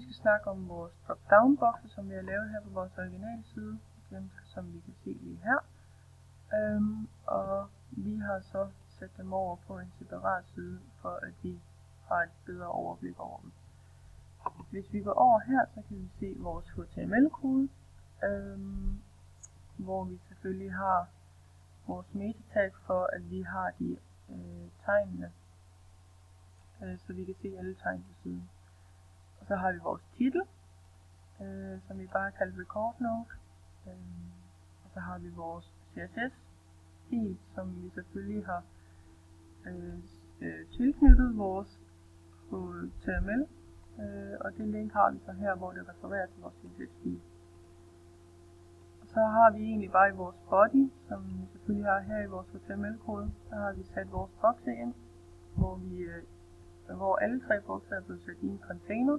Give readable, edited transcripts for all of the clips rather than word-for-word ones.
vi skal snakke om vores drop-down bokse, som vi har lavet her på vores originale side, dem, som vi kan se lige her. Og vi har så sat dem over på en separat side, for at vi har et bedre overblik over dem. Hvis vi går over her, så kan vi se vores HTML-kode, hvor vi selvfølgelig har vores metatag for, at vi har de tegnene, så vi kan se alle tegn på siden. Og så har vi vores titel, som vi bare kalder record note. Og så har vi vores CSS-fil, som vi selvfølgelig har tilknyttet vores HTML. Og det link har vi så her, hvor det refererer til vores CSS-fil. Og så har vi egentlig bare i vores body, som vi selvfølgelig har her i vores HTML-kode, så har vi sat vores bokse ind, hvor alle tre bokser er blevet sat i en container,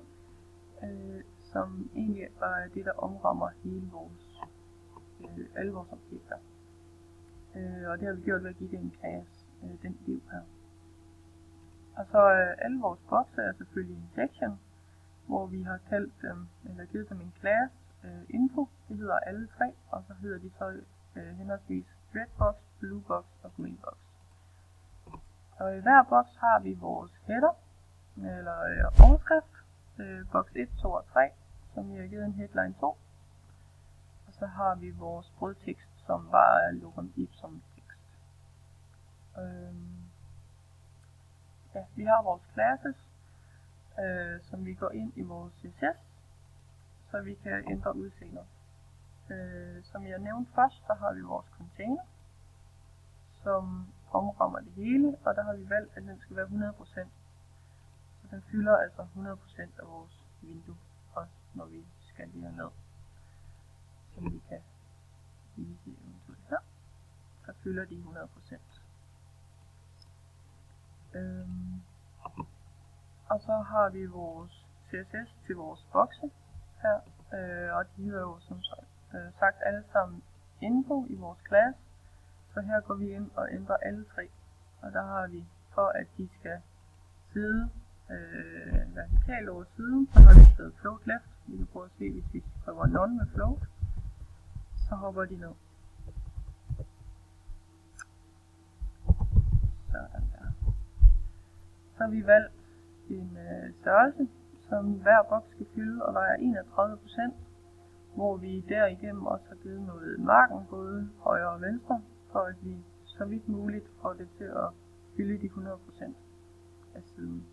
som egentlig bare er det, der omrammer hele alle vores objekter. Og det har vi gjort ved at give det en class, den div her. Og så alle vores bokser er selvfølgelig en section, hvor vi har kaldt dem, eller givet dem en class info. Det hedder alle tre, og så hedder de så henholdsvis red box, blue box og green box. Og i hver boks har vi vores header, eller overskrift, boks 1, 2 og 3, som vi har givet en headline 2. Og så har vi vores brødtekst, som bare er lorem ipsum tekst. Ja, vi har vores classes, som vi går ind i vores CSS, så vi kan ændre udseendet. Som jeg nævnte først, så har vi vores container, som omrammer det hele, og der har vi valgt, at den skal være 100%. Så den fylder altså 100% af vores vindue, også når vi skalerer ned. Som vi kan vise eventuelt her, så fylder de 100%. Og så har vi vores CSS til vores bokse her, og de hedder jo som sagt alle sammen info i vores class. Så her går vi ind og ændrer alle tre, og der har vi, for at de skal sidde vertikalt over siden, så har vi taget float left. Vi kan prøve at se, hvis vi prøver none med float, så hopper de ned. Sådan der. Så har vi valgt en størrelse, som hver boks skal fylde og vejer 31%, hvor vi derigennem også har givet noget marken, både højre og venstre, for at vi så vidt muligt får det til at fylde de 100% af siden.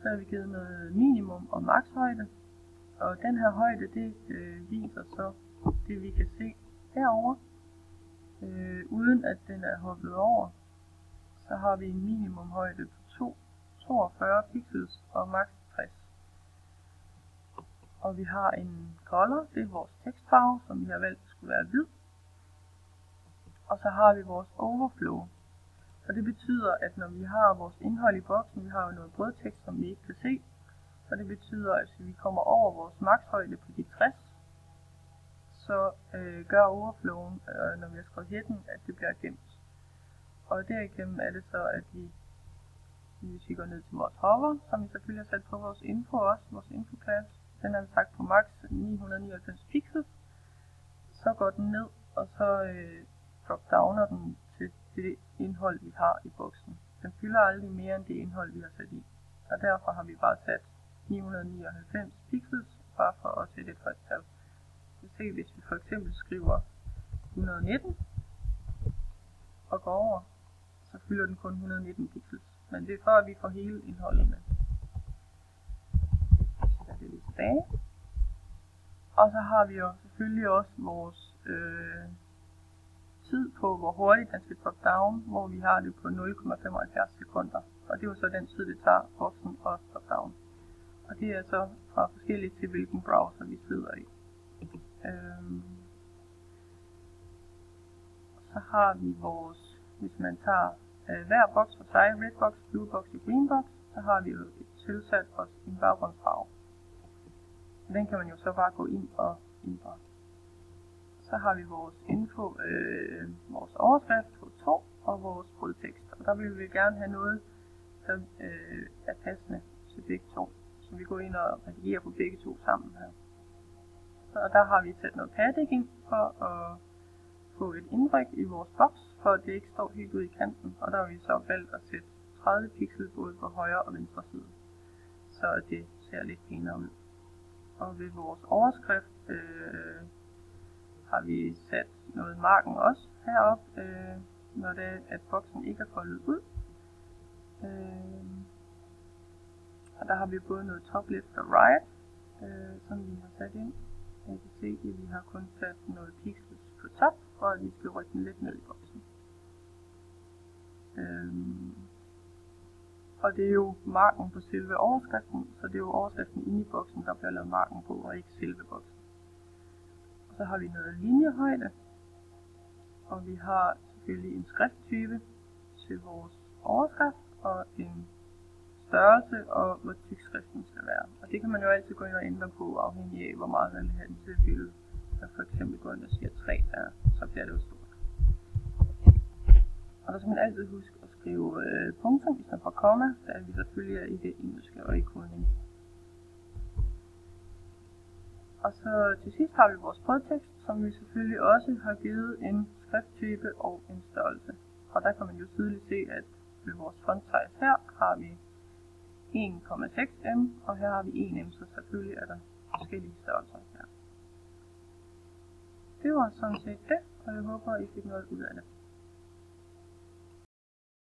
Så har vi givet noget minimum og makshøjde, og den her højde, det viser så det, vi kan se herover, uden at den er hoppet over. Så har vi en minimumhøjde på 42 pixels og maks 60. Og vi har en color, det er vores tekstfarve, som vi har valgt skulle være hvid. Og så har vi vores overflow. Og det betyder, at når vi har vores indhold i boksen, vi har jo noget brødtekst, som vi ikke kan se. Og det betyder, at hvis vi kommer over vores makshøjde på de 60, så gør overflowen, når vi har skrevet headen, at det bliver gemt. Og derigennem er det så, at hvis vi går ned til vores hover, som vi selvfølgelig har sat på vores info også, vores info-class, den har vi sagt på max 999 pixels, så går den ned, og så drop-downer den til det indhold, vi har i boksen. Den fylder aldrig mere end det indhold, vi har sat i. Og derfor har vi bare sat 999 pixels, bare for at sætte et højt tal. Vi kan se, hvis vi for eksempel skriver 119 og går over, så fylder den kun 119 pixels. Men det er for, at vi får hele indholdet med. Så det lidt tilbage. Og så har vi jo selvfølgelig også vores tid på, hvor hurtigt den skal drop down, hvor vi har det på 0,75 sekunder. Og det er jo så den tid, det tager boksen at drop down. Og det er så fra forskelligt til, hvilken browser vi sidder i. Så har vi vores, hvis man tager hver boks for sig, red box, blue box og green box, så har vi jo tilsat os en baggrundsfarve. Den kan man jo så bare gå ind og ændre. Så har vi vores info, vores overskrift på 2 og vores brødtekst. Og der vil vi gerne have noget, der er passende til begge to. som vi går ind og redigerer på begge to sammen her. Og der har vi sat noget padding ind for at få et indryk i vores boks, for at det ikke står helt ud i kanten. Og der har vi så valgt at sætte 30 pixel både på højre og venstre side, så det ser lidt pænere ud. Og ved vores overskrift har vi sat noget marken også heroppe, når det er, at boksen ikke er foldet ud. Og der har vi både noget top, left og right, som vi har sat ind. Jeg kan se, at vi har kun sat noget pixels på top, for at vi skal rykke den lidt ned i boksen. Og det er jo marken på selve overskriften, så det er jo overskriften inde i boksen, der bliver lavet marken på, og ikke selve boksen. Og så har vi noget linjehøjde, og vi har selvfølgelig en skrifttype til vores overskrift, og en størrelse, og hvor tyk skriften skal være. Og det kan man jo altid gå ind og ændre på, afhængig af, hvor meget man vil have den til at fylde. Så for eksempel går ind og siger 3 der, så bliver det jo stort. Og der skal man altid huske at skrive punktum i stedet for komma, da vi selvfølgelig er i det engelske og i kodning. Og så til sidst har vi vores brødtekst, som vi selvfølgelig også har givet en skrifttype og en størrelse. Og der kan man jo tydeligt se, at ved vores font size her har vi 1,6 m, og her har vi 1 m, så selvfølgelig er der forskellige størrelser her. Det var sådan set det, og jeg håber, I fik noget ud af det.